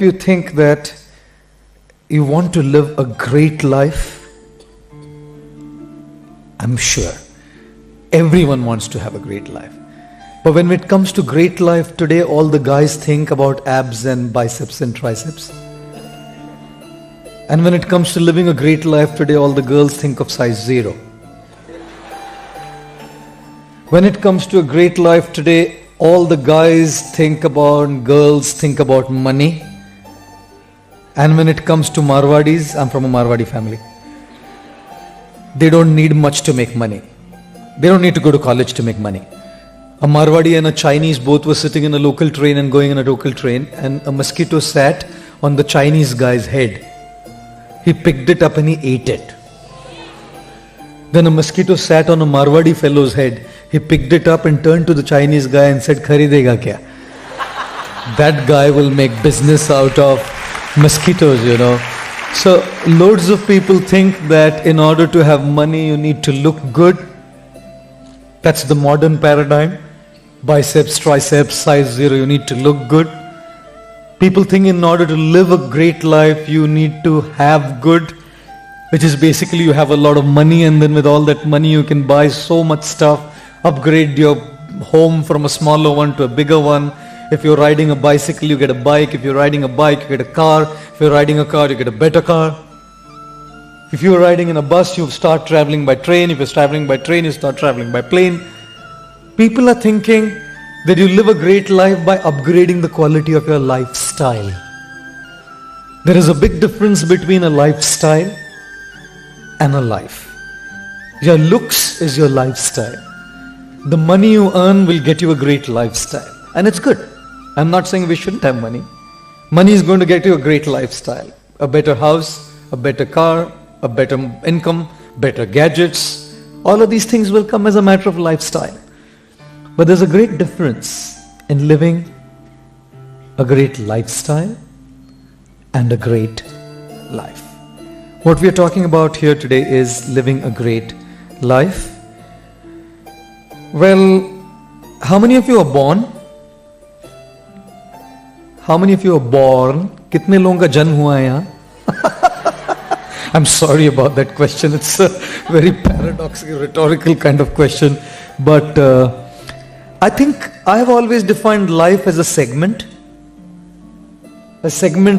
you think that you want to live a great life, I'm sure everyone wants to have a great life. But when it comes to great life today, all the guys think about abs and biceps and triceps. And when it comes to living a great life today, all the girls think of size 0. When it comes to a great life today, all the guys think about, girls think about money. And when it comes to Marwadis, I'm from a Marwadi family. They don't need much to make money. They don't need to go to college to make money. A Marwadi and a Chinese both were sitting in a local train and going in a local train, and a mosquito sat on the Chinese guy's head. He picked it up and he ate it. Then a mosquito sat on a Marwadi fellow's head. He picked it up and turned to the Chinese guy and said, "Kharidega kya?" That guy will make business out of mosquitoes, you know. So loads of people think that in order to have money, you need to look good. That's the modern paradigm. Biceps, triceps, size 0, you need to look good. People think in order to live a great life, you need to have good, which is basically you have a lot of money, and then with all that money you can buy so much stuff, upgrade your home from a smaller one to a bigger one. If you're riding a bicycle, you get a bike. If you're riding a bike, you get a car. If you're riding a car, you get a better car. If you're riding in a bus, you start traveling by train. If you're traveling by train, you start traveling by plane. People are thinking that you live a great life by upgrading the quality of your lifestyle. There is a big difference between a lifestyle and a life. Your looks is your lifestyle. The money you earn will get you a great lifestyle. And it's good. I'm not saying we shouldn't have money. Money is going to get you a great lifestyle. A better house, a better car, a better income, better gadgets. All of these things will come as a matter of lifestyle. But there's a great difference in living a great lifestyle and a great life. What we are talking about here today is living a great life. Well, how many of you are born? How many of you are born? कितने लोगों का जन्म हुआ है यहाँ? I'm sorry about that question. It's a very paradoxical, rhetorical kind of question. But I think I have always defined life as a segment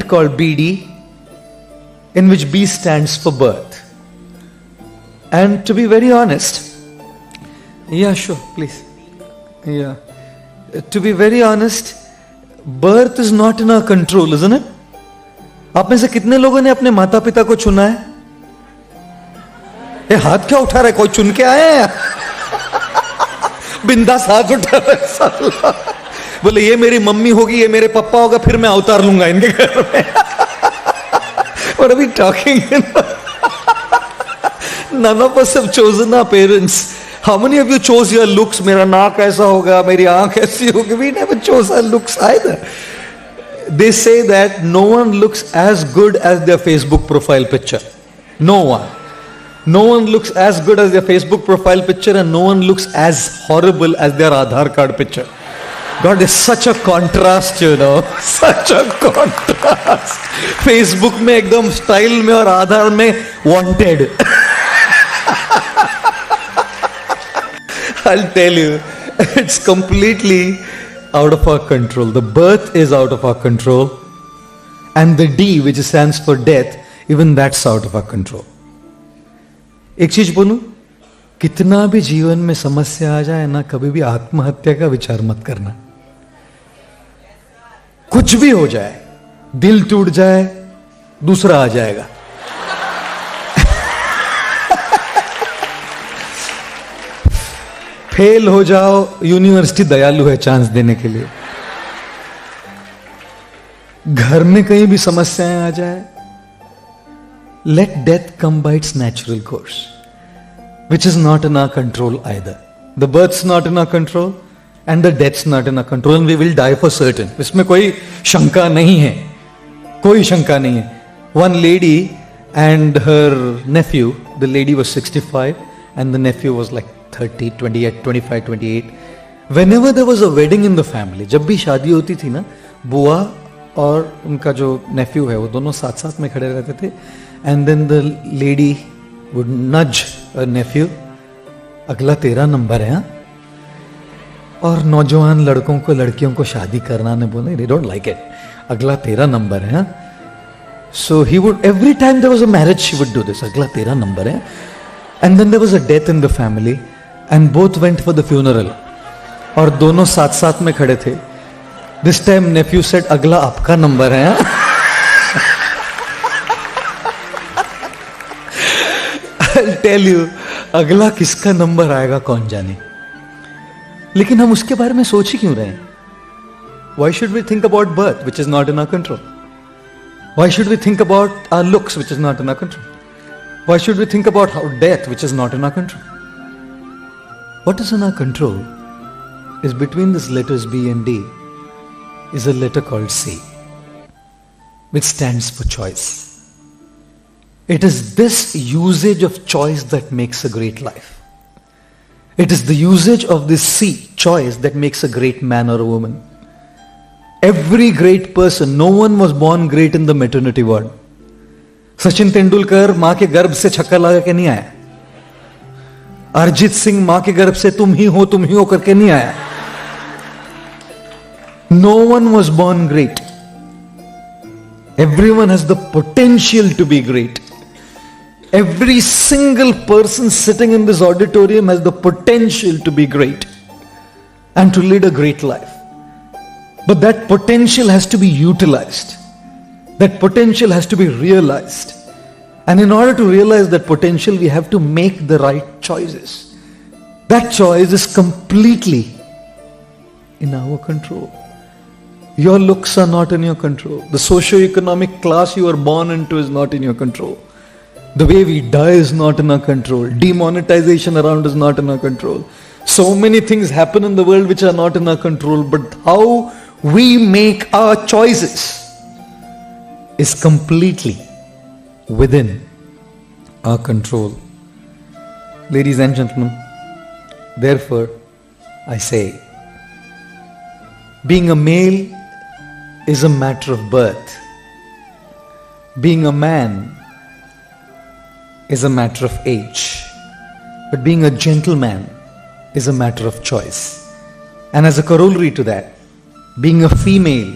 called BD, in which B stands for birth. And to be very honest, yeah, sure, please. Yeah. To be very honest, birth is not in our control, isn't it? आप में से कितने लोगों ने अपने माता पिता को चुना है? ये हाथ क्या उठा रहा है? कोई चुन के आया है? बिंदास हाथ उठा रहा है साला। बोले ये मेरी मम्मी होगी, ये मेरे पापा होगा, फिर मैं अवतार लूंगा इनके घर में। What are we talking about? None of us have chosen our parents. How many of you chose your looks? मेरा नाक ऐसा होगा, मेरी आंख ऐसी होगी. We never chose our looks either. They say that no one looks as good as their Facebook profile picture. No one. No one looks as good as their Facebook profile picture, and no one looks as horrible as their Aadhaar card picture. God, there's such a contrast, you know. Such a contrast. Facebook में एकदम style में और Aadhaar में wanted. I'll tell you, it's completely out of our control. The birth is out of our control, and the D, which stands for death, even that's out of our control. एक चीज बोलूं, कितना भी जीवन में समस्या आ जाए ना, कभी भी आत्महत्या का विचार मत करना. कुछ भी हो जाए, दिल टूट जाए, दूसरा आ जाएगा. फेल हो जाओ, यूनिवर्सिटी दयालु है चांस देने के लिए. घर में कहीं भी समस्याएं आ जाए, let death come by its natural course, which is not in our control either. The birth's not in our control, and the death's not in our control, and we will die for certain. इसमें कोई शंका नहीं है, कोई शंका नहीं है. One lady and her nephew, the lady was 65 and the nephew was like 30, 28, 25, 28. Whenever there was a wedding in the family, जब भी शादी होती थी ना, बुआ और उनका जो नेफ्यू है वो दोनों साथ साथ में खड़े रहते थे. And then the lady would nudge nephew, अगला तेरा नंबर है. और नौजवान लड़कों को लड़कियों को शादी करना ने बोले दे डोंट लाइक इट, अगला तेरा नंबर है. So he would every time there was a marriage she would do this, अगला तेरा नंबर है. And then there was a death in the family and both went for the funeral. और दोनों साथ साथ में खड़े थे. दिस टाइम नेफ्यू सेड अगला आपका नंबर है. I'll tell you, अगला किसका नंबर आएगा कौन जाने. लेकिन हम उसके बारे में सोच ही क्यों रहे हैं? Why should we think about birth which is not in our control? Why should we think about our looks which is not in our control? Why should we think about how death which is not in our control? What is in our control is between these letters B and D is a letter called C, which stands for choice. It is this usage of choice that makes a great life. It is the usage of this C, choice, that makes a great man or a woman. Every great person, no one was born great in the maternity ward. Sachin Tendulkar मां के गर्भ से छक्का लगा के नहीं आया. अरिजीत सिंह मां के गर्भ से तुम ही हो करके नहीं आया. No one was born great. Everyone has the potential to be great. Every single person sitting in this auditorium has the potential to be great and to lead a great life. But that potential has to be utilized. That potential has to be realized. And in order to realize that potential, we have to make the right choices. That choice is completely in our control. Your looks are not in your control. The socio-economic class you are born into is not in your control. The way we die is not in our control. Demonetization around is not in our control. So many things happen in the world which are not in our control. But how we make our choices is completely within our control. Ladies and gentlemen, therefore, I say, being a male is a matter of birth. Being a man is a matter of age. But being a gentleman is a matter of choice. And as a corollary to that, being a female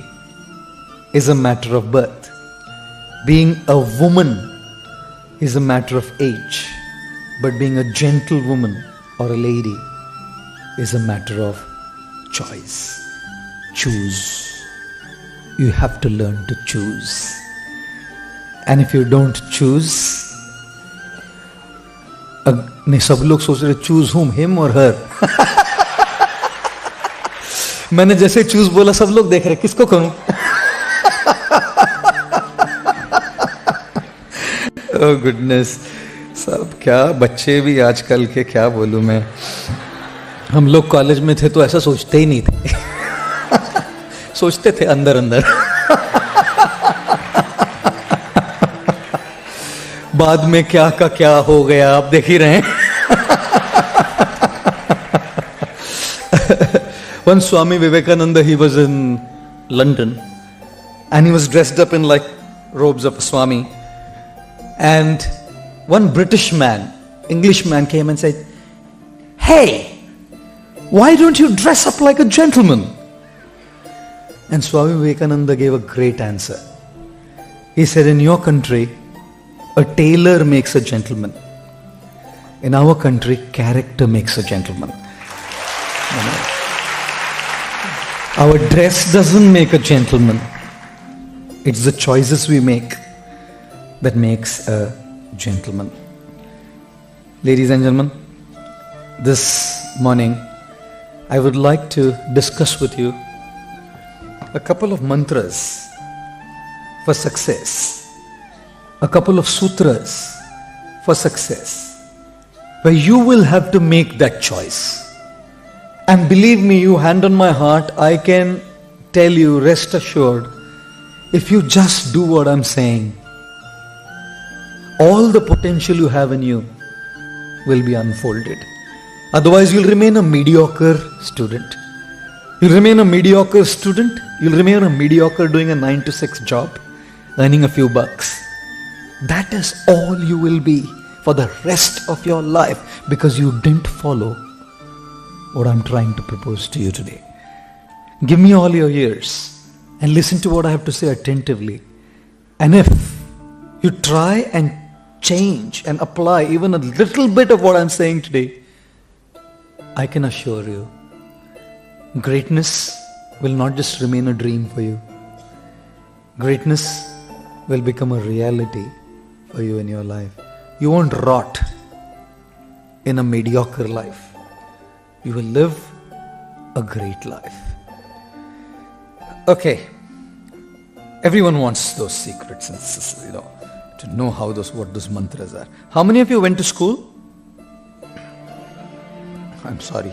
is a matter of birth. Being a woman is a matter of age. But being a gentlewoman or a lady is a matter of choice. Choose. You have to learn to choose. And if you don't choose, नहीं सब लोग सोच रहे choose whom, him or her. मैंने जैसे choose बोला सब लोग देख रहे किसको करूं. Oh goodness, सब क्या बच्चे भी आजकल के, क्या बोलूं मैं. हम लोग कॉलेज में थे तो ऐसा सोचते ही नहीं थे. सोचते थे अंदर अंदर. बाद में क्या का क्या हो गया आप देख ही रहे हैं. When Swami Vivekananda, he was in London and he was dressed up in like robes of a Swami, and one British man, English man, came and said, "Hey, why don't you dress up like a gentleman?" And Swami Vivekananda gave a great answer. He said, "In your country, a tailor makes a gentleman. In our country, character makes a gentleman." Our dress doesn't make a gentleman. It's the choices we make that makes a gentleman. Ladies and gentlemen, this morning I would like to discuss with you a couple of mantras for success, a couple of sutras for success, where you will have to make that choice. And believe me, you hand on my heart, I can tell you, rest assured, if you just do what I'm saying, all the potential you have in you will be unfolded. Otherwise, you'll remain a mediocre student. You'll remain a mediocre student You'll remain a mediocre doing a 9 to 6 job, earning a few bucks. That is all you will be for the rest of your life because you didn't follow what I'm trying to propose to you today. Give me all your ears and listen to what I have to say attentively. And if you try and change and apply even a little bit of what I'm saying today, I can assure you, greatness will not just remain a dream for you. Greatness will become a reality for you in your life. You won't rot in a mediocre life. You will live a great life. Okay. Everyone wants those secrets and, to know what those mantras are. How many of you went to school? I'm sorry.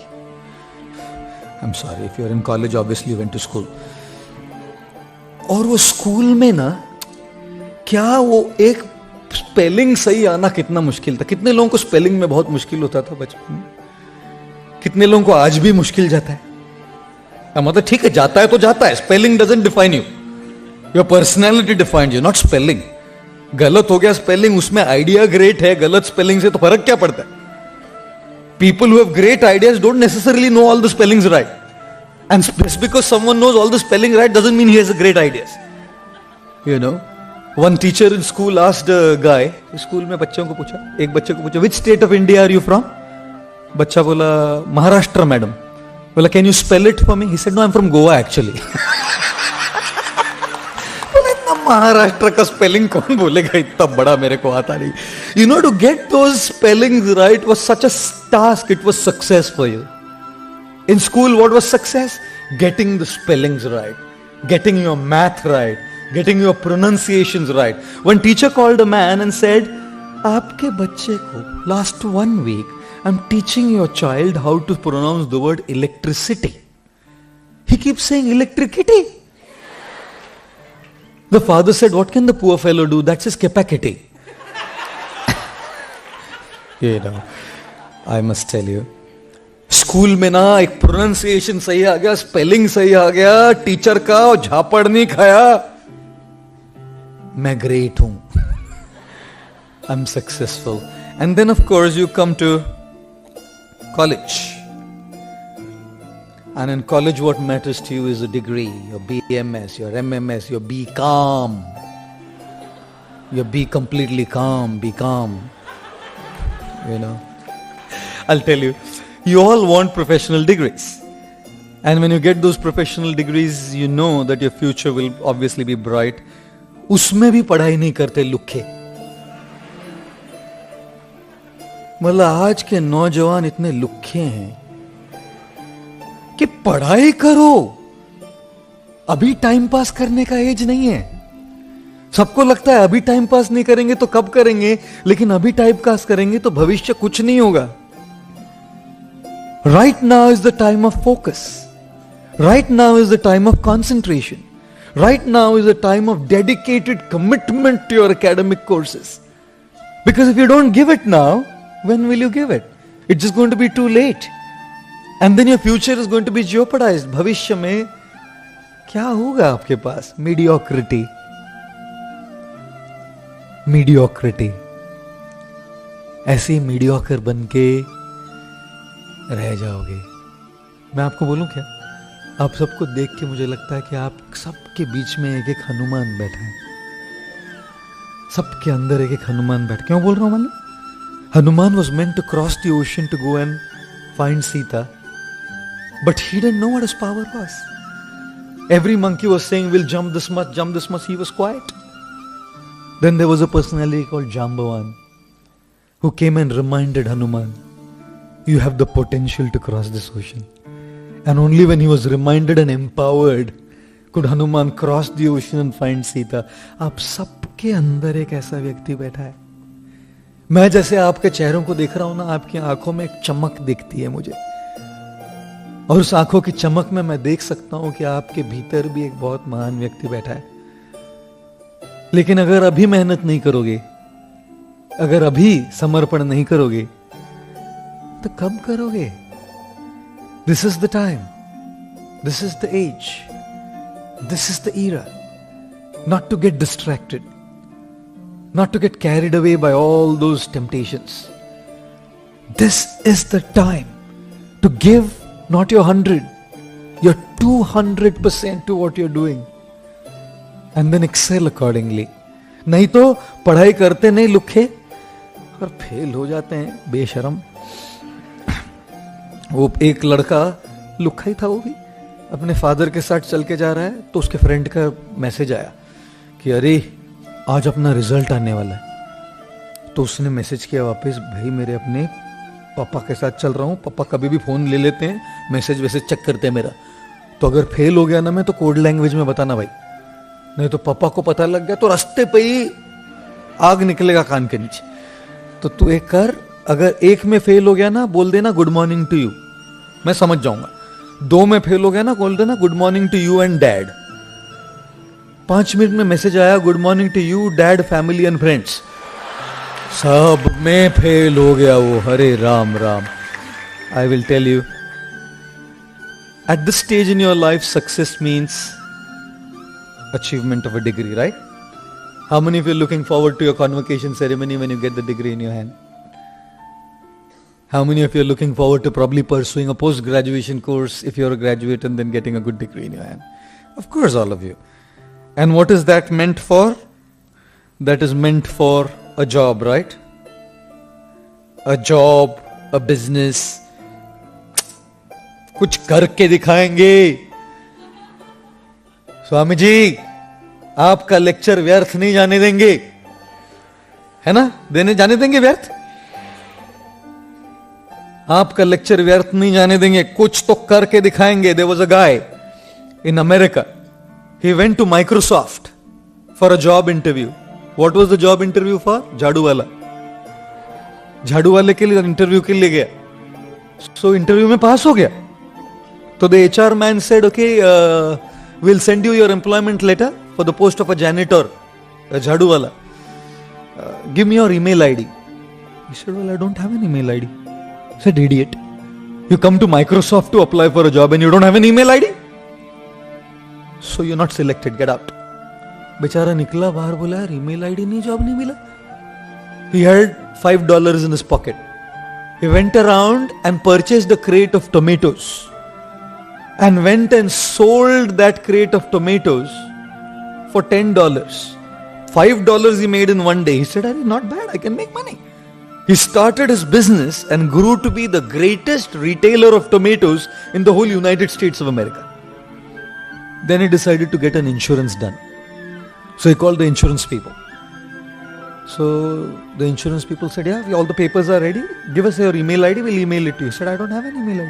If you're in college, obviously you went to school. और वो school में ना, क्या वो एक spelling सही आना कितना मुश्किल था. कितने लोगों को स्पेलिंग में बहुत मुश्किल होता था बचपन में? कितने लोगों को आज भी मुश्किल जाता है? मतलब ठीक है, जाता है तो जाता है. Spelling doesn't define you. Your personality defined you, not spelling. गलत हो गया स्पेलिंग, उसमें आइडिया ग्रेट है, गलत स्पेलिंग से तो फर्क क्या पड़ता है? People who have great ideas don't necessarily know all the spellings right. And just because someone knows all the spelling right doesn't mean he has great ideas. One teacher in school asked a guy, school में बच्चों को पूछा, एक बच्चे को पूछा, which state of India are you from? बच्चा बोला, महाराष्ट्र मैडम. बोला, can you spell it for me? He said, no, I'm from Goa actually. Maharashtra का स्पेलिंग कौन बोलेगा, इतना बड़ा मेरे को आता नहीं. To get those spellings right was such a task. It was success for you. In school, what was success? Getting the spellings right, getting your math right, getting your pronunciations right. One teacher called a man and said, आपके बच्चे को last 1 week I'm teaching your child how to pronounce the word electricity. He keeps saying electricity. The father said, what can the poor fellow do? That's his capacity. I must tell you, school में ना एक pronunciation सही आ गया, spelling सही आ गया, teacher का और झापड़ नहीं खाया, मैं ग्रेट हूं. I'm successful. And then of course you come to college. And in college what matters to you is a degree, your BMS, your MMS, your Be Calm. Your Be completely calm, be calm. I'll tell you, you all want professional degrees. And when you get those professional degrees, you know that your future will obviously be bright. उसमें भी पढ़ाई नहीं करते लुखे. मतलब आज के नौजवान इतने लुखे हैं कि पढ़ाई करो. अभी टाइम पास करने का एज नहीं है. सबको लगता है अभी टाइम पास नहीं करेंगे तो कब करेंगे, लेकिन अभी टाइम पास करेंगे तो भविष्य कुछ नहीं होगा. Right now is the time of focus. Right now is the time of concentration. Right now is the time of dedicated commitment to your academic courses. Because if you don't give it now, when will you give it? It's just going to be too late. And then your future is going to be jeopardized. भविष्य में क्या होगा आपके पास? Mediocrity. Mediocrity. ऐसे ही mediocre बन के रह जाओगे. मैं आपको बोलूं क्या? आप सबको देख के मुझे लगता है कि आप सबके बीच में एक एक हनुमान बैठा है. सबके अंदर एक एक हनुमान बैठा. क्यों बोल रहा हूं मालूम? Hanuman was meant to cross the ocean to go and find Sita. But he didn't know what his power was. Every monkey was saying, we'll jump this much, jump this much. He was quiet. Then there was a personality called Jambavan who came and reminded Hanuman, you have the potential to cross this ocean. And only when he was reminded and empowered could Hanuman cross the ocean and find Sita. आप सबके अंदर एक ऐसा व्यक्ति बैठा है. मैं जैसे आपके चेहरों को देख रहा हूं ना, आपकी आंखों में एक चमक दिखती है मुझे. और उस आंखों की चमक में मैं देख सकता हूं कि आपके भीतर भी एक बहुत महान व्यक्ति बैठा है. लेकिन अगर अभी मेहनत नहीं करोगे, अगर अभी समर्पण नहीं करोगे, तो कब करोगे? This is the time. This is the age. This is the era. Not to get distracted. Not to get carried away by all those temptations. This is the time to give not your 100, your 200% to what you're doing. And then excel accordingly. नहीं तो पढ़ाई करते नहीं लुखे और fail हो जाते हैं बेशरम. वो एक लड़का लुखा ही था, वो भी अपने फादर के साथ चल के जा रहा है, तो उसके फ्रेंड का मैसेज आया कि अरे आज अपना रिजल्ट आने वाला है. तो उसने मैसेज किया वापस, भाई मेरे अपने पापा के साथ चल रहा हूँ, पापा कभी भी फोन ले लेते हैं, मैसेज वैसेज चेक करते हैं मेरा, तो अगर फेल हो गया ना मैं तो कोड लैंग्वेज में बताना भाई, नहीं तो पापा को पता लग गया तो रास्ते पे ही आग निकलेगा कान के नीचे. तो तू एक कर, अगर एक में फेल हो गया ना बोल देना गुड मॉर्निंग टू यू, मैं समझ जाऊंगा. 2 में फेल हो गया ना बोल देना good morning to you and dad. 5 minute में मैसेज आया good morning to you dad family and friends. सब में फेल हो गया वो. Hare Ram Ram. I will tell you, at this stage in your life success means achievement of a degree, right? How many of you are looking forward to your convocation ceremony when you get the degree in your hand? How many of you are looking forward to probably pursuing a post-graduation course if you're a graduate and then getting a good degree in your hand? Of course, all of you. And what is that meant for? That is meant for a job, right? A job, a business. कुछ करके दिखाएंगे. स्वामी जी आपका lecture व्यर्थ नहीं जाने देंगे, है ना? जाने देंगे व्यर्थ? आपका लेक्चर व्यर्थ नहीं जाने देंगे, कुछ तो करके दिखाएंगे. There was a guy in America. He went to Microsoft for a job interview. What was the job interview for? झाड़ू वाला. झाड़ू वाले के लिए इंटरव्यू के लिए गया. So इंटरव्यू में पास हो गया. तो the HR man said, okay, we'll send you your employment letter for the post of a janitor, a jhadu wala. Give me your email ID. He said, well, I don't have an email ID. I said, idiot. You come to Microsoft to apply for a job and you don't have an email ID? So you're not selected, get out. बेचारा निकला बाहर, बोला यार email ID नहीं, job नहीं मिला. He had $5 in his pocket. He went around and purchased a crate of tomatoes. And went and sold that crate of tomatoes for $10. $5 he made in one day. He said, not bad, I can make money. He started his business and grew to be the greatest retailer of tomatoes in the whole United States of America. Then he decided to get an insurance done. So he called the insurance people. So the insurance people said, yeah, all the papers are ready. Give us your email ID, we'll email it to you. He said, I don't have an email ID.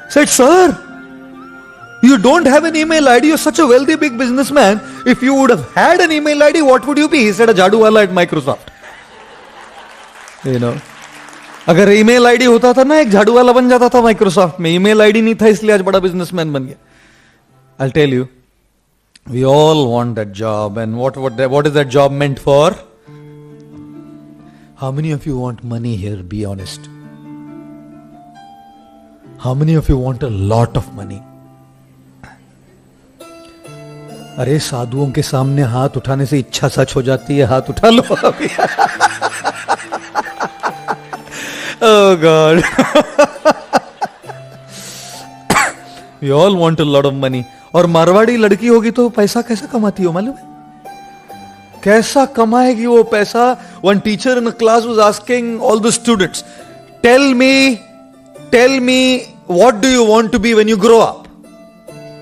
Said, sir, you don't have an email ID, you're such a wealthy big businessman. If you would have had an email ID, what would you be? He said, a jadu wala at Microsoft. You know, अगर email ID होता था ना एक झाड़ू वाला बन जाता था माइक्रोसॉफ्ट में. ईमेल आईडी नहीं था इसलिए आज बड़ा बिजनेसमैन बन गया. I'll tell you, we all want that job, and what is that job meant for? How many of you want money here? Be honest. How many of you want a lot of money? अरे साधुओं के सामने हाथ उठाने से इच्छा सच हो जाती है. हाथ उठा लो अभी. Oh God. We all want a lot of money. और मारवाड़ी लड़की होगी तो पैसा कैसा कमाती हो मालूम है? कैसा कमाएगी वो पैसा? One teacher in a class was asking all the students, tell me, what do you want to be when you grow up?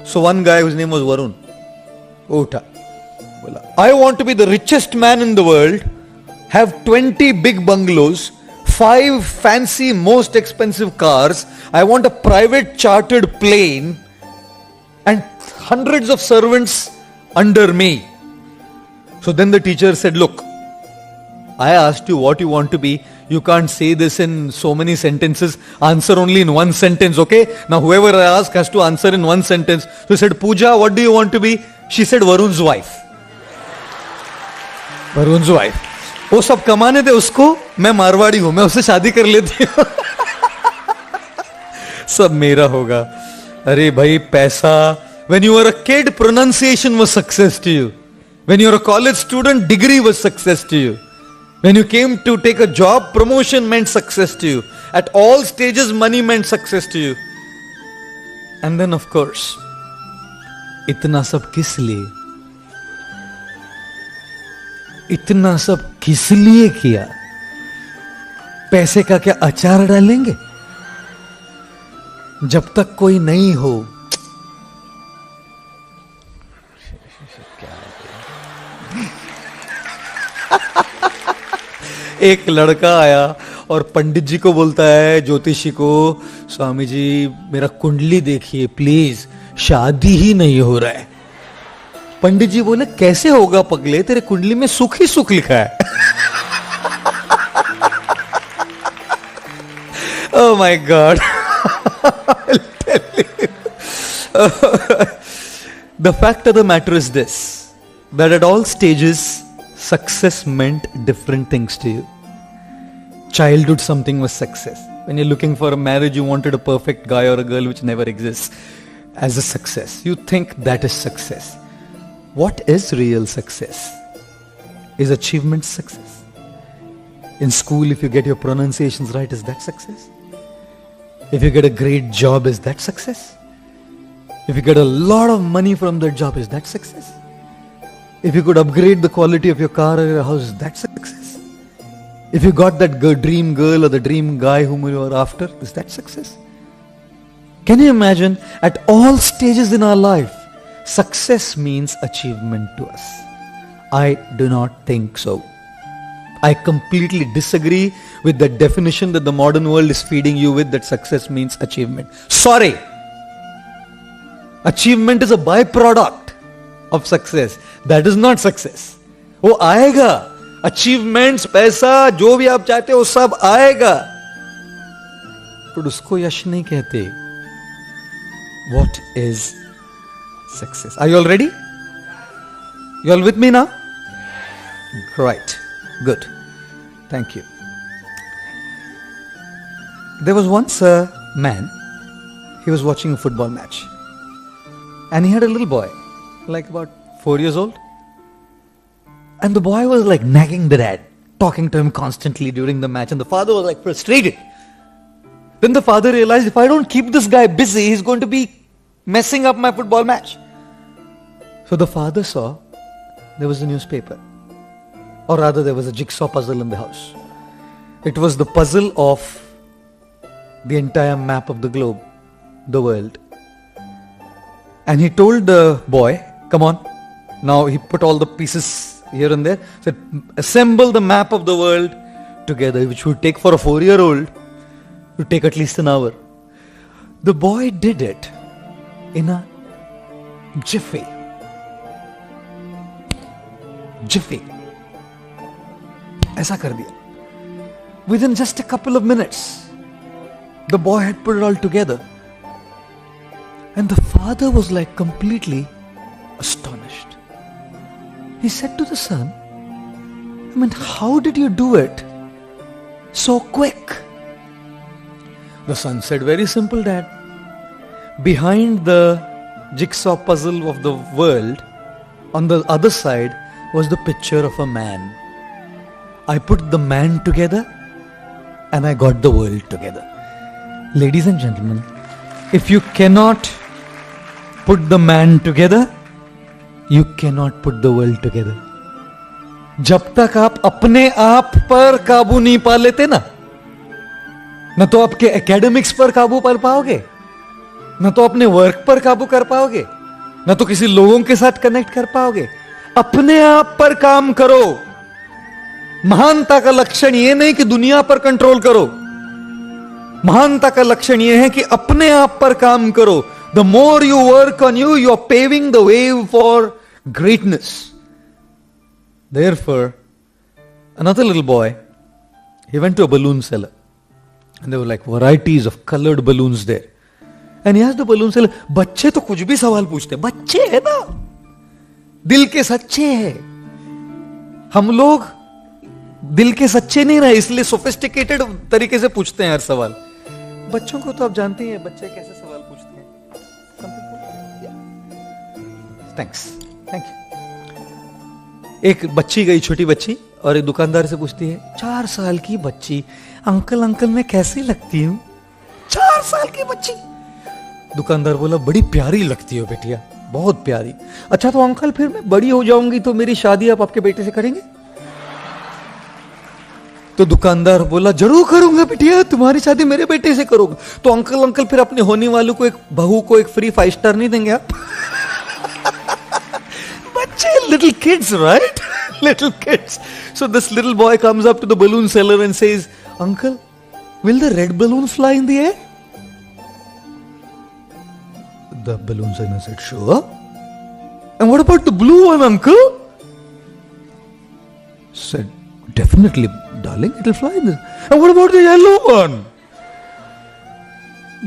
So one guy whose name was Varun, उठा बोला, I want to be the richest man in the world, have 20 big bungalows, 5 fancy most expensive cars, I want a private chartered plane and hundreds of servants under me. So then the teacher said, look, I asked you what you want to be. You can't say this in so many sentences. Answer only in one sentence, okay? Now whoever I ask has to answer in one sentence. So he said, Pooja, what do you want to be? She said, Varun's wife. Varun's wife. वो सब कमाने दे उसको, मैं मारवाड़ी हूं, मैं उससे शादी कर लेती हूं. सब मेरा होगा. अरे भाई पैसा When you were a kid, pronunciation was success to you. When you were a college student, degree was success to you. When you came to take a job, promotion meant success to you. At all stages, money meant success to you. And then of course, इतना सब किस लिए? इतना सब किस लिए किया? पैसे का क्या अचार डालेंगे? जब तक कोई नहीं हो, एक लड़का आया और पंडित जी को बोलता है, ज्योतिषी को, स्वामी जी मेरा कुंडली देखिए प्लीज, शादी ही नहीं हो रहा है। पंडित जी बोले, कैसे होगा पगले, तेरे कुंडली में सुख ही सुख लिखा है। Oh my God. I'll tell you. The fact of the matter is this, that at all stages, success meant different things to you. Childhood, something was success. When you're looking for a marriage, you wanted a perfect guy or a girl which never exists as a success. You think that is success. What is real success? Is achievement success? In school, if you get your pronunciations right, is that success? If you get a great job, is that success? If you get a lot of money from that job, is that success? If you could upgrade the quality of your car or your house, is that success? If you got that dream girl or the dream guy whom you are after, is that success? Can you imagine, at all stages in our life, success means achievement to us? I do not think so. I completely disagree with the definition that the modern world is feeding you with, that success means achievement. Sorry. Achievement is a byproduct of success. That is not success. वो आएगा. Achievements, पैसा, जो भी आप चाहते हो सब आएगा. पर उसको यश नहीं कहते. What is success? Are you all ready? You all with me now? Right. Good. Thank you. There was once a man, he was watching a football match. And he had a little boy, like about 4 years old. And the boy was like nagging the dad, talking to him constantly during the match. And the father was like frustrated. Then the father realized, if I don't keep this guy busy, he's going to be messing up my football match. So the father saw there was a newspaper. Or rather, there was a jigsaw puzzle in the house. It was the puzzle of the entire map of the globe, the world. And he told the boy, come on. Now he put all the pieces here and there. Said, assemble the map of the world together, which would take for a 4-year-old, would take at least an hour. The boy did it in a jiffy. Jiffy. ऐसा कर दिया. Within just a couple of minutes, the boy had put it all together. And the father was like completely astonished. He said to the son, I mean, how did you do it so quick? The son said, very simple, Dad. Behind the jigsaw puzzle of the world, on the other side was the picture of a man. I put the man together and I got the world together. Ladies and gentlemen, if you cannot put the man together, you cannot put the world together. जब तक आप अपने आप पर काबू नहीं पा लेते ना, न तो आपके एकेडमिक्स पर काबू पा पाओगे, न तो अपने वर्क पर काबू कर पाओगे, न तो किसी लोगों के साथ कनेक्ट कर पाओगे. अपने आप पर काम करो. महानता का लक्षण यह नहीं कि दुनिया पर कंट्रोल करो. महानता का लक्षण यह है कि अपने आप पर काम करो. The more you work on you, you are paving the way for greatness. Therefore, another little boy, he went to a balloon seller. And there were like varieties of colored balloons there. And he asked the balloon seller, बच्चे तो कुछ भी सवाल पूछते हैं. बच्चे है ना, दिल के सच्चे हैं. हम लोग दिल के सच्चे नहीं रहे, इसलिए सोफिस्टिकेटेड तरीके से पूछते हैं हर सवाल. बच्चों को तो आप जानते हैं बच्चे कैसे सवाल पूछते हैं. Thanks, thank you. एक बच्ची गई, छोटी बच्ची, और एक दुकानदार से पूछती है, 4 साल की बच्ची, अंकल अंकल मैं कैसी लगती हूं? 4 साल की बच्ची। दुकानदार बोला, बड़ी प्यारी लगती हो बेटिया, बहुत प्यारी। अच्छा तो अंकल फिर मैं बड़ी हो जाऊंगी तो मेरी शादी आप आपके बेटे से करेंगे? तो दुकानदार बोला, जरूर करूंगा बेटिया, तुम्हारी शादी मेरे बेटे से करूंगा। तो अंकल अंकल फिर अपने होने वालों को, एक बहू को एक फ्री 5 स्टार नहीं देंगे आप? बच्चे, little kids, right? Little kids. So this little boy comes up to the balloon seller and says, Uncle, will the red balloon fly in the air? The balloon seller said, sure. And what about the blue one, uncle? Said, definitely, darling, it'll fly in the... And what about the yellow one?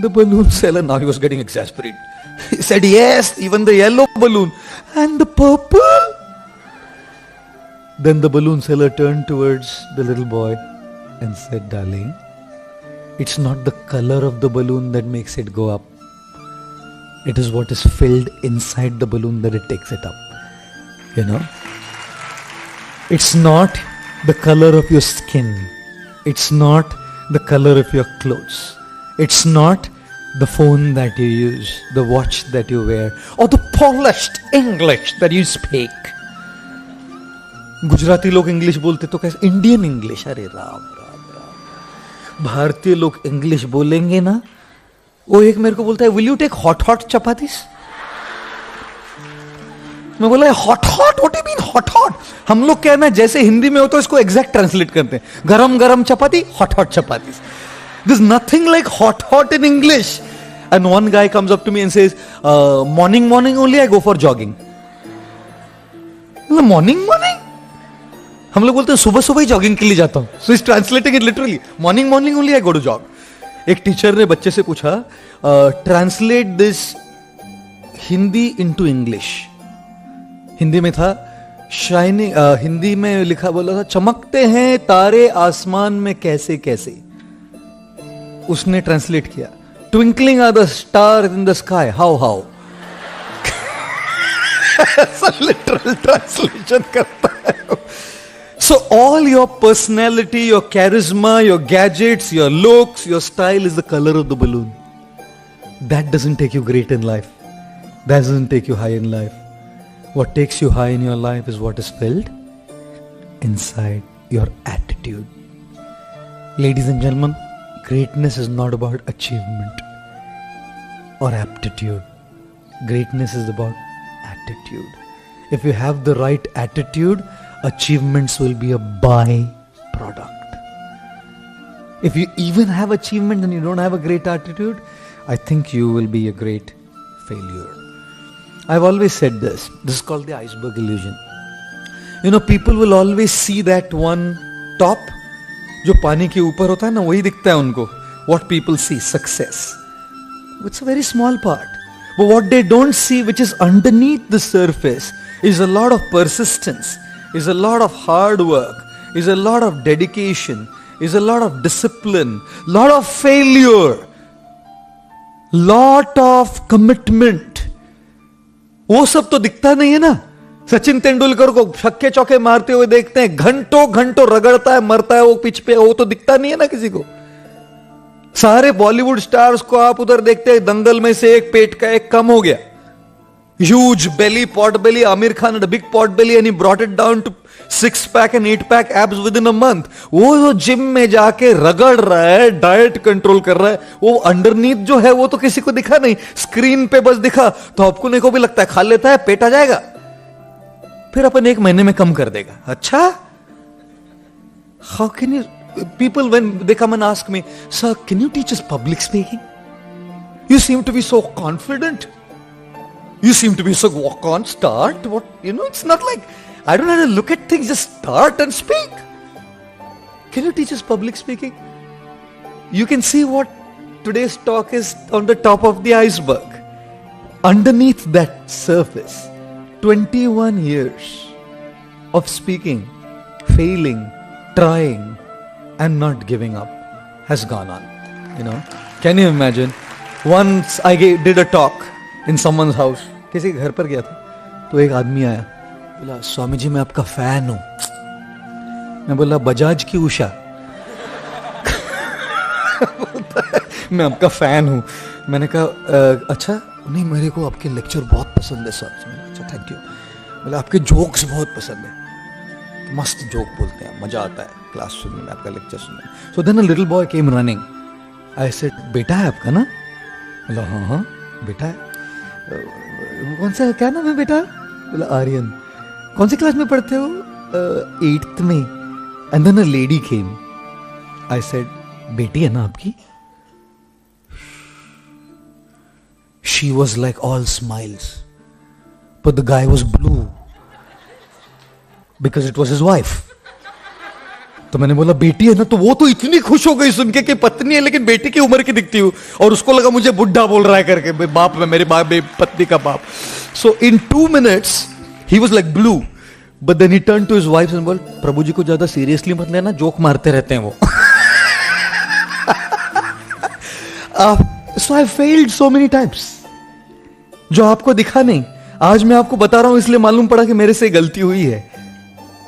The balloon seller, now he was getting exasperated. He said, yes, even the yellow balloon. And the purple? Then the balloon seller turned towards the little boy and said, darling, it's not the color of the balloon that makes it go up. It is what is filled inside the balloon that it takes it up. You know? It's not the color of your skin. It's not the color of your clothes. It's not the phone that you use, the watch that you wear, or the polished English that you speak. Gujarati लोग English बोलते तो कैसे? Indian English. अरे राम राम राम। भारतीय लोग English बोलेंगे ना, वो एक मेरे को बोलता है, will you take hot hot chapatis? मैं बोला, hot hot, what do you mean hot hot? हम लोग क्या है ना, जैसे हिंदी में हो तो इसको एग्जैक्ट ट्रांसलेट करते हैं, गरम गरम chapati, hot hot chapatis. There's nothing like hot hot in English. And one guy comes up to me and says, morning only I go for jogging. Morning? हम लोग बोलते हैं सुबह सुबह ही जॉगिंग के लिए जाता हूं. So he's translating it literally. Morning only I go to jog. एक टीचर ने बच्चे से पूछा, translate this Hindi into English. Hindi में था शाइनिंग, हिंदी में लिखा बोला था, चमकते हैं तारे आसमान में कैसे कैसे. उसने ट्रांसलेट किया, twinkling are the star in the sky how how. ऐसा लिटरल ट्रांसलेशन करता है. So all your personality, your charisma, your gadgets, your looks, your style is the color of the balloon. That doesn't take you great in life. That doesn't take you high in life. What takes you high in your life is what is filled inside your attitude. Ladies and gentlemen, greatness is not about achievement or aptitude. Greatness is about attitude. If you have the right attitude, achievements will be a by-product. If you even have achievement and you don't have a great attitude, I think you will be a great failure. I've always said this. This is called the iceberg illusion. You know, people will always see that one top, जो पानी के ऊपर होता है ना, वही दिखता है उनको. What people see, success. It's a very small part. But what they don't see, which is underneath the surface, is a lot of persistence, is a lot of hard work, is a lot of dedication, is a lot of discipline, lot of failure, lot of commitment. वो सब तो दिखता नहीं है ना. सचिन तेंदुलकर को छक्के चौके मारते हुए देखते हैं, घंटों घंटों रगड़ता है, मरता है वो पिच पे, वो तो दिखता नहीं है ना किसी को. सारे बॉलीवुड स्टार्स को आप उधर देखते हैं, दंगल में से एक पेट का एक कम हो गया. Huge belly, pot belly. Amir Khan had a big pot belly and he brought it down to 6-pack and 8-pack abs within a month. वो जिम में जाके रगड़ रहा है, डाइट कंट्रोल कर रहा है, वो अंडरनीथ जो है वो तो किसी को दिखा नहीं. स्क्रीन पे बस दिखा तो आपको को भी लगता है खा लेता है, पेट आ जाएगा, फिर अपन 1 महीने में कम कर देगा. अच्छा, how can you, people when they come and ask me, sir, can you teach us public speaking? You seem to be so confident. You seem to be so walk on, start. What, you know, it's not like, I don't have to look at things, just start and speak. Can you teach us public speaking? You can see what today's talk is on the top of the iceberg. Underneath that surface, 21 years of speaking, failing, trying, and not giving up has gone on. You know, can you imagine? Once I did a talk in someone's house. किसी के घर पर गया था. तो एक आदमी आया, बोला स्वामी जी मैं आपका फैन हूं। मैं बोला बजाज की उषा। मैं आपका फैन हूं। मैंने कहा अच्छा, नहीं मेरे को आपके लेक्चर बहुत पसंद है सर। अच्छा थैंक यू। बोला आपके जोक्स बहुत पसंद है, मस्त जोक बोलते हैं, मजा आता है क्लास सुनने में, आपका लेक्चर सुनने में। So then a little boy came running. I said बेटा है आपका ना? बोला हाँ हाँ बेटा है। कौन सा, क्या नाम है बेटा? बोला आर्यन। कौन सी क्लास में पढ़ते हो? 8th में। And then a lady came. I said बेटी है ना आपकी? She was like all smiles, but the guy was blue because it was his wife. तो मैंने बोला बेटी है ना? तो वो तो इतनी खुश हो गई सुन के कि पत्नी है लेकिन बेटी की उम्र की दिखती हूँ, और उसको लगा मुझे बुढ़ा बोल रहा है करके, बाप में मेरे बाप पत्नी का बाप। So in 2 minutes he was like blue, but then he turned to his wife and बोल प्रभु जी को ज्यादा सीरियसली मत लेना, जोक मारते रहते हैं वो। So I failed so many times. जो आपको दिखा नहीं, आज मैं आपको बता रहा हूं इसलिए मालूम पड़ा कि मेरे से गलती हुई है।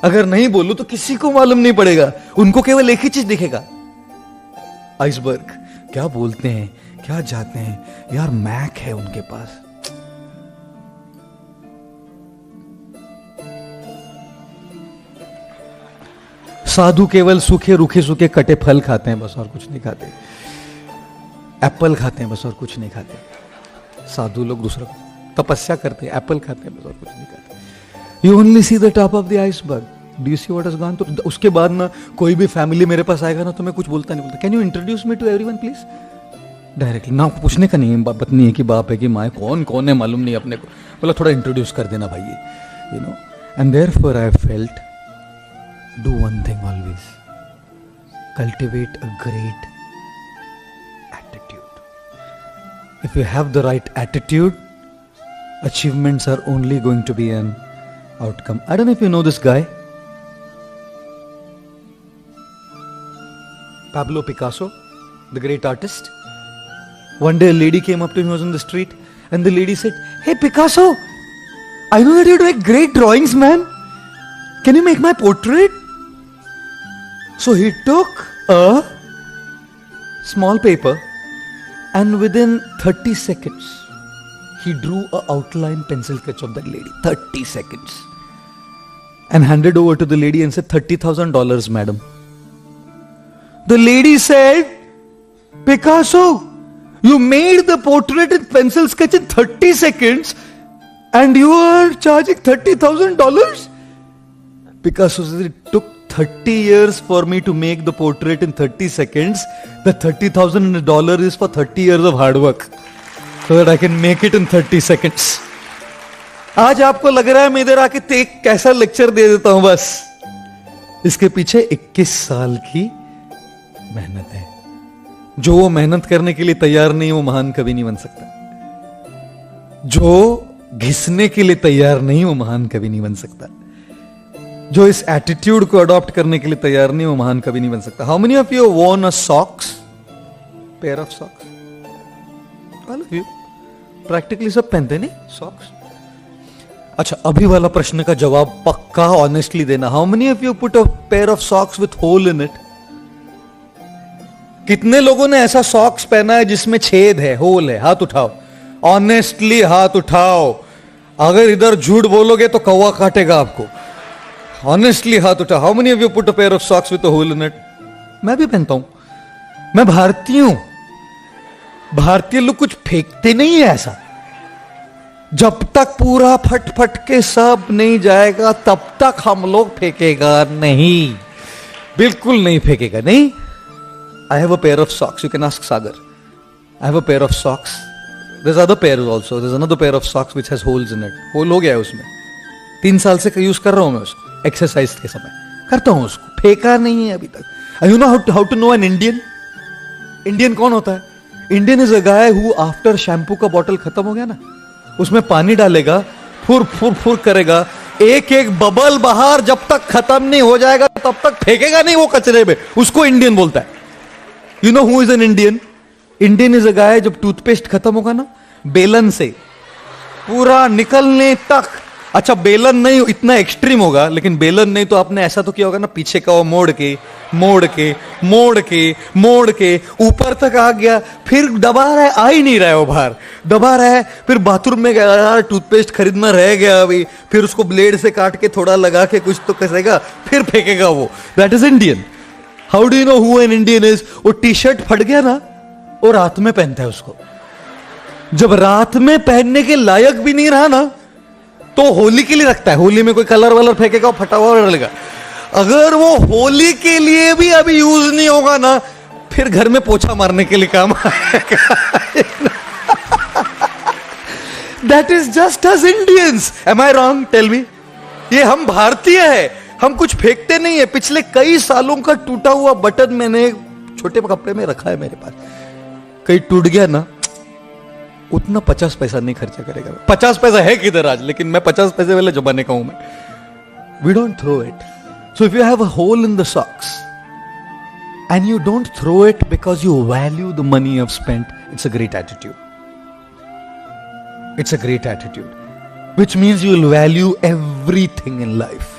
अगर नहीं बोलूं तो किसी को मालूम नहीं पड़ेगा, उनको केवल एक ही चीज दिखेगा, आइसबर्ग। क्या बोलते हैं, क्या जाते हैं यार, मैक है उनके पास। साधु केवल सूखे रूखे सूखे कटे फल खाते हैं बस, और कुछ नहीं खाते। एप्पल खाते हैं बस, और कुछ नहीं खाते। साधु लोग दूसरा तपस्या करते हैं, एप्पल खाते हैं बस, और कुछ नहीं खाते। You only see the top of the iceberg, do you see what has gone. तो उसके बाद ना कोई भी फैमिली मेरे पास आएगा ना तो मैं कुछ बोलता नहीं, बोलता can you introduce me to everyone please, directly ना, पूछने का नहीं है पत्नी है कि बाप है कि माँ है, कौन कौन है मालूम नहीं अपने को, बोला थोड़ा इंट्रोड्यूस कर देना भाई, you know. And therefore I felt, do one thing always, cultivate a great attitude. If you have the right attitude, achievements are only going to be an outcome. I don't know if you know this guy, Pablo Picasso, the great artist. One day a lady came up to him, he was on the street, and the lady said, "Hey Picasso, I know that you do great drawings, man. Can you make my portrait?" So he took a small paper, and within 30 seconds he drew a outline pencil sketch of that lady. 30 seconds. And handed over to the lady and said, $30,000 madam. The lady said, Picasso, you made the portrait in pencil sketch in 30 seconds and you are charging $30,000? Picasso said, it took 30 years for me to make the portrait in 30 seconds. The $30,000 is for 30 years of hard work, so that I can make it in 30 seconds. आज आपको लग रहा है मैं इधर आके एक कैसा लेक्चर दे देता हूं, बस इसके पीछे 21 साल की मेहनत है। जो वो मेहनत करने के लिए तैयार नहीं, वो महान कभी नहीं बन सकता। जो घिसने के लिए तैयार नहीं, वो महान कभी नहीं बन सकता। जो इस एटीट्यूड को अडॉप्ट करने के लिए तैयार नहीं, वो महान कभी नहीं बन सकता। How many of you worn a socks, pair of socks? All of you practically सब पहनते नहीं सॉक्स। अच्छा, अभी वाला प्रश्न का जवाब पक्का ऑनेस्टली देना। How many of you put a pair of socks with hole in it? कितने लोगों ने ऐसा सॉक्स पहना है जिसमें छेद है, होल है? हाथ उठाओ, ऑनेस्टली हाथ उठाओ। अगर इधर झूठ बोलोगे तो कौवा काटेगा आपको। ऑनेस्टली हाथ उठा। How many of you put a pair of socks with a hole in it? मैं भी पहनता हूं, मैं भारतीय हूं। भारतीय लोग कुछ फेंकते नहीं है ऐसा। जब तक पूरा फट फट के सब नहीं जाएगा तब तक हम लोग फेंकेगा नहीं, बिल्कुल नहीं फेंकेगा। नहीं, I have a pair of socks, you can ask Sagar. I have a pair of socks, there is other pair also, there is another pair of socks which has holes in it. Hole हो गया है उसमें, 3 साल से use कर रहा हूं मैं उसको, एक्सरसाइज के समय करता हूं उसको, फेंका नहीं है अभी तक। You know how to know an Indian? Indian कौन होता है? Indian is a guy who after shampoo का बॉटल खत्म हो गया ना, उसमें पानी डालेगा, फुर फुर फुर करेगा, एक एक बबल बाहर जब तक खत्म नहीं हो जाएगा तब तक फेंकेगा नहीं वो कचरे में, उसको इंडियन बोलता है। You know who is an Indian? Indian is a guy, जब टूथपेस्ट खत्म होगा ना, बेलन से पूरा निकलने तक अच्छा बेलन नहीं इतना एक्सट्रीम होगा, लेकिन बेलन नहीं तो आपने ऐसा तो किया होगा ना, पीछे का वो मोड़ के मोड़ के मोड़ के मोड़ के ऊपर तक आ गया, फिर दबा रहा है, आ ही नहीं रहा है वो बाहर, दबा रहा है, फिर बाथरूम में गया यार टूथपेस्ट खरीदना रह गया अभी, फिर उसको ब्लेड से काट के थोड़ा लगा के कुछ तो कसेगा, फिर फेंकेगा वो। That is Indian. How do you know who an Indian is? वो टी शर्ट फट गया ना, वो रात में पहनता है उसको। जब रात में पहनने के लायक भी नहीं रहा ना, तो होली के लिए रखता है। होली में कोई कलर वलर फेंकेगा, फटा हुआ रहेगा। अगर वो होली के लिए भी अभी यूज नहीं होगा ना, फिर घर में पोछा मारने के लिए काम आएगा। That is just as Indians. Am I wrong? Tell me. ये हम भारतीय है, हम कुछ फेंकते नहीं है। पिछले कई सालों का टूटा हुआ बटन मैंने छोटे कपड़े में रखा है मेरे पास। कहीं टूट गया ना, उतना 50 पैसा नहीं खर्चा करेगा। 50 पैसा है किधर आज, लेकिन मैं 50 पैसे वाले जमाने का हूं मैं। We don't throw it. So if you have a hole in the socks and you don't throw it because you value the money you have spent, it's a great attitude. It's a great attitude which means you will value everything in life.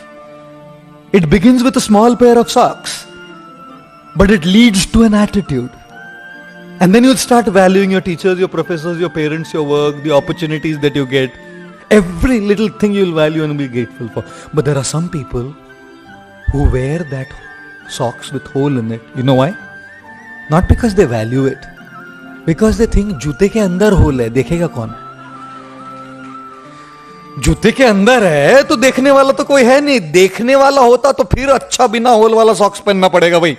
It begins with a small pair of socks, but it leads to an attitude. And then you'll start valuing your teachers, your professors, your parents, your work, the opportunities that you get. Every little thing you'll value and be grateful for. But there are some people who wear that socks with hole in it. You know why? Not because they value it. Because they think जूते के अंदर whole है, देखेगा कौन? जूते के अंदर है तो देखने वाला तो कोई है नहीं। देखने वाला होता तो फिर अच्छा बिना होल वाला सॉक्स पहनना पड़ेगा भाई।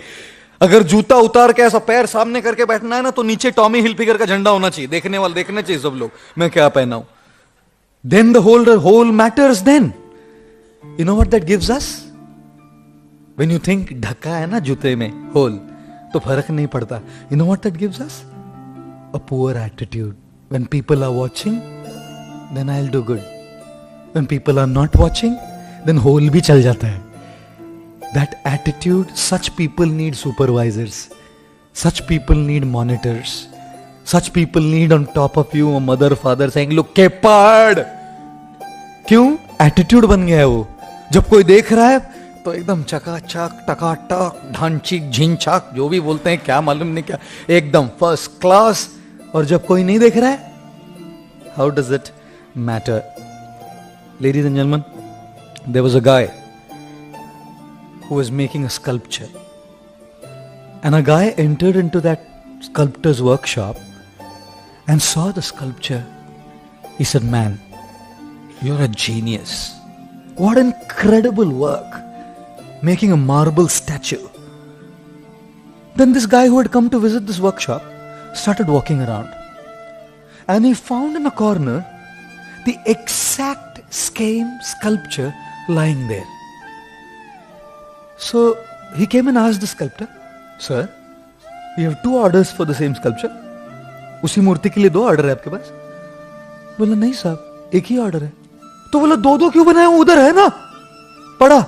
अगर जूता उतार के ऐसा पैर सामने करके बैठना है ना, तो नीचे टॉमी हिलफिगर का झंडा होना चाहिए। देखने वाले देखने चाहिए सब लोग मैं क्या पहना हूं। Then the hole matters. Then you know what that gives us? When you think ढका है ना जूते में होल, तो फर्क नहीं पड़ता। You know what that gives us? A poor attitude. When people are watching, then I will do good. When people are not watching, then hole भी चल जाता है। That attitude, such people need supervisors. Such people need monitors. Such people need on top of you a mother, father saying, look के पढ़। क्यों? Attitude बन गया है वो। जब कोई देख रहा है तो एकदम चकाचक, टकाटक, ढांचिक, झिंचाक, जो भी बोलते हैं क्या मालूम नहीं क्या, एकदम फर्स्ट क्लास। और जब कोई नहीं देख रहा है, how does it matter? Ladies and gentlemen, there was a guy who was making a sculpture. And a guy entered into that sculptor's workshop and saw the sculpture. He said, man, you're a genius. What incredible work. Making a marble statue. Then this guy who had come to visit this workshop started walking around. And he found in a corner the exact same sculpture lying there. So he came and asked the sculptor, sir, we have 2 orders for the same sculpture. उसी मूर्ति के लिए 2 order है आपके पास? बोला नहीं साहब, एक ही order है। तो बोला 2-2 क्यों बनाया? उधर है ना पड़ा।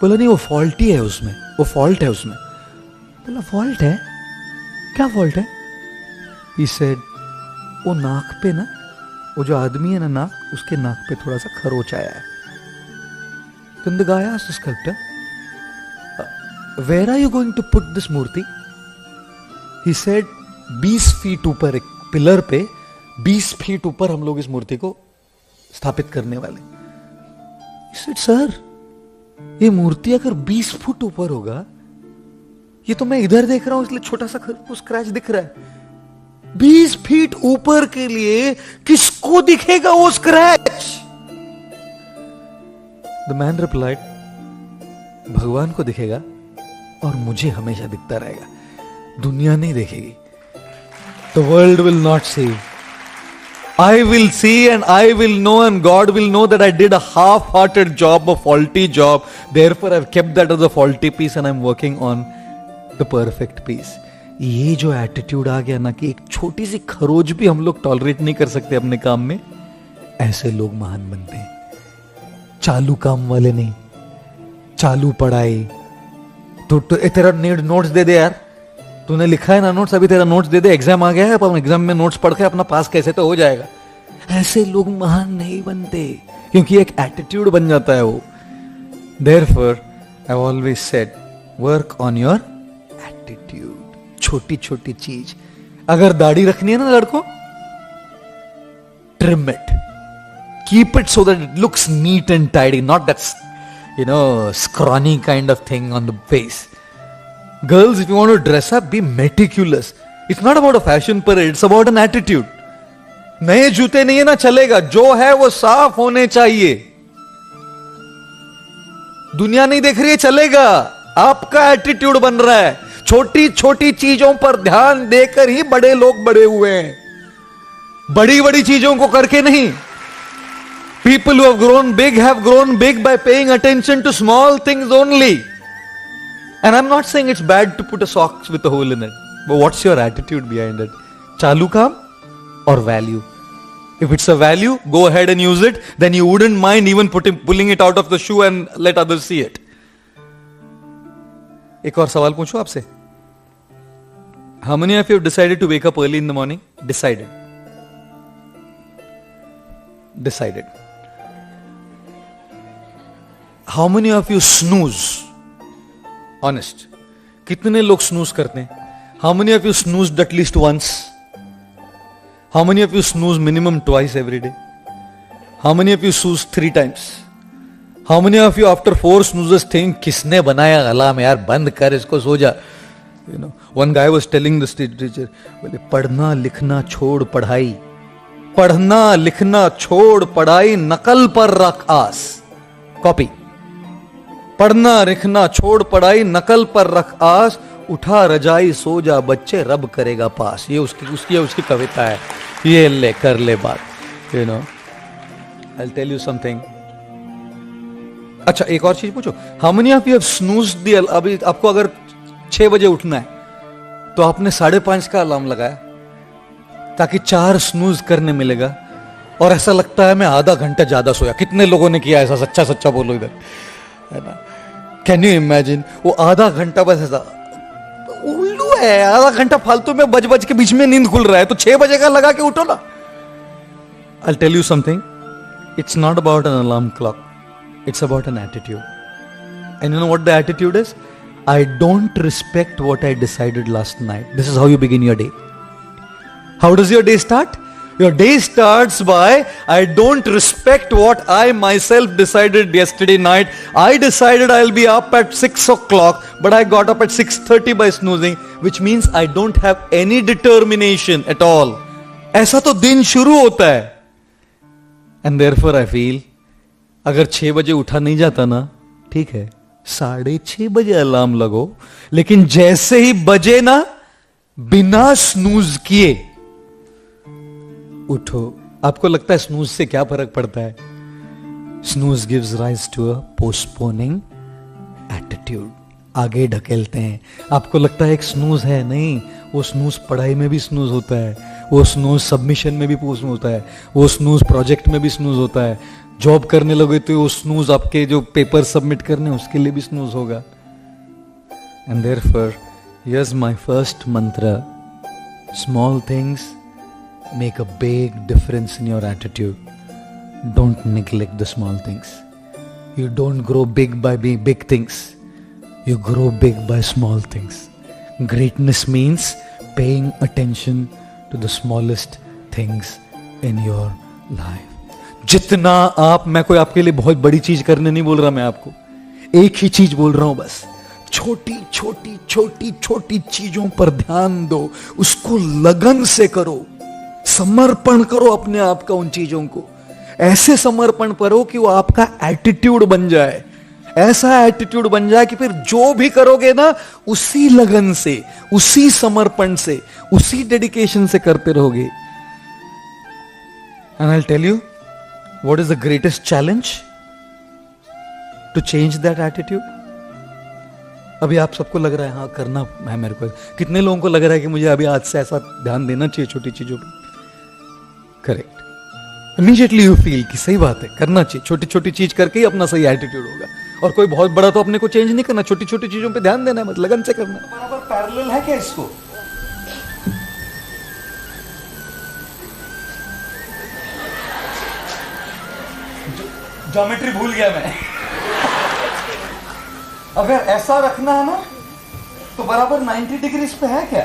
बोला नहीं, वो फॉल्टी है उसमें, वो फॉल्ट है उसमें। बोला फॉल्ट है? क्या फॉल्ट है? He said, वो नाक पे ना, वो जो आदमी है ना नाक, उसके नाक पे थोड़ा सा खरोच आया है। Then the guy asked the sculptor, where are you going to put this मूर्ति? He said, 20 फीट ऊपर एक पिलर पे, 20 फीट ऊपर हम लोग इस मूर्ति को स्थापित करने वाले। He said, sir, ये मूर्ति अगर 20 फुट ऊपर होगा, ये तो मैं इधर देख रहा हूं इसलिए छोटा सा स्क्रैच दिख रहा है। 20 फीट ऊपर के लिए किसको दिखेगा वो स्क्रैच? द मैन रिप्लाइड, भगवान को दिखेगा और मुझे हमेशा दिखता रहेगा, दुनिया नहीं देखेगी। The world will not see, I will see and I will know and God will know that I did a half-hearted job, a faulty job. Therefore I've kept that as a faulty piece and I'm working on the perfect piece. ये जो attitude आ गया ना कि एक छोटी सी खरोच भी हम लोग टॉलरेट नहीं कर सकते अपने काम में, ऐसे लोग महान बनते हैं। चालू काम वाले नहीं, चालू पढ़ाई। तो तेरा नोट्स दे दे यार, तूने लिखा है ना नोट्स, अभी तेरा नोट्स दे दे, एग्जाम आ गया है, अपन एग्जाम में नोट्स पढ़ के अपना पास कैसे तो हो जाएगा। ऐसे लोग महान नहीं बनते, क्योंकि एक एटीट्यूड बन जाता है वो. Therefore, I've always said, work on your attitude. छोटी छोटी चीज. अगर दाढ़ी रखनी है ना लड़कों, trim it. Keep it so that it looks neat and tidy, not that, scrawny kind of thing on the face. Girls, if you want to dress up, be meticulous. It's not about a fashion parade, it's about an attitude. नए जूते नहीं है ना चलेगा, जो है वो साफ होने चाहिए. दुनिया नहीं देख रही है चलेगा, आपका एटीट्यूड बन रहा है. छोटी छोटी चीजों पर ध्यान देकर ही बड़े लोग बड़े हुए हैं, बड़ी बड़ी चीजों को करके नहीं. People who have grown big by paying attention to small things only. And I'm not saying it's bad to put a socks with a hole in it, but what's your attitude behind it? Chalu kaam or value? If it's a value, go ahead and use it. Then you wouldn't mind even pulling it out of the shoe and let others see it. एक और सवाल पूछूं आपसे. How many of you have decided to wake up early in the morning? Decided. How many of you snooze? Honest. कितने लोग snooze करते हैं? How many of you snoozed at least once? How many of you snooze minimum twice every day? How many of you snooze 3 times? How many of you after 4 snoozes think किसने बनाया alarm यार, बंद कर इसको, सो जा. One guy was telling the teacher, बोले पढ़ना लिखना छोड़ पढ़ाई, पढ़ना लिखना छोड़ पढ़ाई, नकल पर रख आस. कॉपी. पढ़ना लिखना छोड़ पढ़ाई, नकल पर रख आस, उठा रजाई सो जा बच्चे, रब करेगा पास. ये उसकी कविता है. ये ले कर ले बात. I'll tell you something. अच्छा, एक और चीज पूछो. How many of you have snoozed the alarm? अभी आपको अगर 6 बजे उठना है तो आपने 5:30 का अलार्म लगाया ताकि 4 स्नूज करने मिलेगा, और ऐसा लगता है मैं आधा घंटा ज्यादा सोया. कितने लोगों ने किया ऐसा? सच्चा सच्चा बोलो इधर, है ना? Can you imagine? वो आधा घंटा बस ऐसा उल्लू है, आधा घंटा फालतू में बज के बीच में नींद खुल रहा है, तो 6 बजे का लगा के उठो ना. I'll tell you something. It's not about an alarm clock. It's about an attitude. And you know what the attitude is? I don't respect what I decided last night. This is how you begin your day. How does your day start? Your day starts by, I don't respect what I myself decided yesterday night. I decided I'll be up at 6 o'clock, but I got up at 6:30 by snoozing, which means I don't have any determination at all. ऐसा तो दिन शुरू होता है. And therefore I feel, अगर 6 बजे उठा नहीं जाता ना, ठीक है, 6:30 बजे अलार्म लगो, लेकिन जैसे ही बजे ना, बिना स्नूज किए उठो. आपको लगता है स्नूज से क्या फर्क पड़ता है? Snooze gives rise to a postponing attitude. आगे ढकेलते हैं. आपको लगता है एक स्नूज है, नहीं, वो स्नूज पढ़ाई में भी स्नूज होता है, वो स्नूज सबमिशन में भी स्नूज होता है, वो स्नूज प्रोजेक्ट में भी स्नूज होता है. जॉब करने लगे तो वो स्नूज आपके जो पेपर सबमिट करने उसके लिए भी स्नूज होगा. And therefore here's my first mantra. Small things make a big difference in your attitude. Don't neglect the small things. You don't grow big by being big things. You grow big by small things. Greatness means paying attention to the smallest things in your life. जितना आप, मैं कोई आपके लिए बहुत बड़ी चीज करने नहीं बोल रहा, मैं आपको एक ही चीज बोल रहा हूं बस. छोटी छोटी छोटी छोटी चीजों पर ध्यान दो, उसको लगन से करो, समर्पण करो अपने आप का उन चीजों को. ऐसे समर्पण करो कि वो आपका एटीट्यूड बन जाए. ऐसा एटीट्यूड बन जाए कि फिर जो भी करोगे ना, उसी लगन से, उसी समर्पण से, उसी डेडिकेशन से करते रहोगे. And I will tell you what is the greatest challenge to change that attitude. अभी आप सबको लग रहा है हाँ करना है मेरे को. कितने लोगों को लग रहा है कि मुझे अभी आज से ऐसा ध्यान देना चाहिए छोटी चीजों पर? करेक्ट. इमीडिएटली यू फील कि सही बात है, करना चाहिए. छोटी छोटी चीज करके ही अपना सही एटीट्यूड होगा. और कोई बहुत बड़ा तो अपने को चेंज नहीं करना, छोटी छोटी चीजों पे ध्यान देना है, मतलब लगन से करना है. बराबर पैरेलल है क्या इसको? ज्योमेट्री भूल गया मैं। अगर ऐसा रखना है ना तो बराबर 90 डिग्री पे है क्या?